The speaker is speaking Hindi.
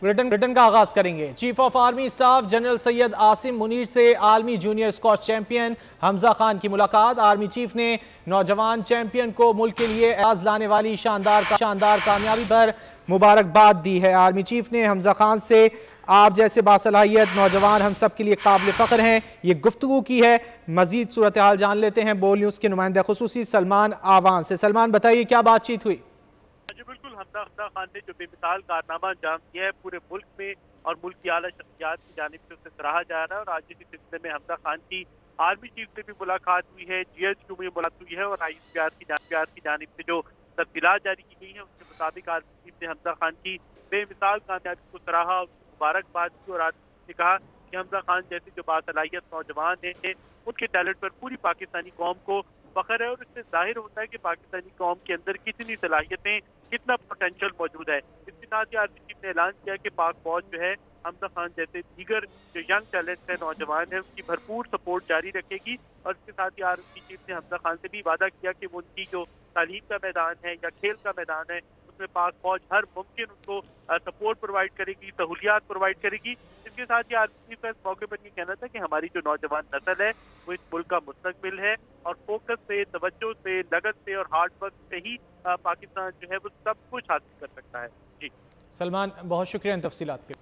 बुलेटिन का आगाज करेंगे। Chief of army staff general Syed Asim Munir से आलमी junior squash champion Hamza Khan की मुलाकात। आर्मी चीफ ने नौजवान चैंपियन को मुल्क के लिए एजाज लाने वाली शानदार कामयाबी पर मुबारकबाद दी है। आर्मी चीफ ने हमजा खान से आप जैसे बासलाहियत नौजवान हम सब के लिए काबिल फ़ख्र हैं ये गुफ्तगू की है। मजीद सूरत हाल जान लेते हैं बोल न्यूज़ के नुमाइंदा खुसूसी सलमान आवान से। सलमान, बताइए क्या बातचीत हुई? जी बिल्कुल, हमजा खान ने जो बेमिसाल कारनामा अंजाम दिया है पूरे मुल्क में और मुल्क की आला शख्सियात की जानिब से उसे सराहा जा रहा है। और आज इसी सिलसिले में हमजा खान की आर्मी चीफ से भी मुलाकात हुई है, GHQ में मुलाकात हुई है और ICPR की जानिब से जो तफसीलात जारी की गई है उसके मुताबिक आर्मी चीफ ने हमजा खान की बेमिसाल कामयाबी को सराहा और मुबारकबाद की। और आज ने कहा कि हमजा खान जैसे जो बासलाहियत नौजवान है उनके टैलेंट पर पूरी पाकिस्तानी कौम को फख्र है और इससे जाहिर होता है कि पाकिस्तानी कौम के अंदर कितनी सलाहियतें, कितना पोटेंशियल मौजूद है। इसके साथ ही आर्मी चीफ ने ऐलान किया कि पाक फौज जो है हमजा खान जैसे दीगर जो यंग टैलेंट है, नौजवान है, उनकी भरपूर सपोर्ट जारी रखेगी। और इसके साथ ही आर्मी चीफ ने हमजा खान से भी वादा किया कि वो उनकी जो तालीम का मैदान है या खेल का मैदान है उसमें पाक फौज हर मुमकिन उनको सपोर्ट प्रोवाइड करेगी, सहूलियात प्रोवाइड करेगी। इसके साथ ही आर्मी चीफ का इस मौके पर ये कहना था कि हमारी जो नौजवान नस्ल है वो इस मुल्क का मुस्तकबिल है और फोकस से, तवज्जो से, लगन से और हार्ड वर्क से ही पाकिस्तान जो है वो सब कुछ हासिल कर सकता है। जी सलमान, बहुत शुक्रिया इन तफसीलात के।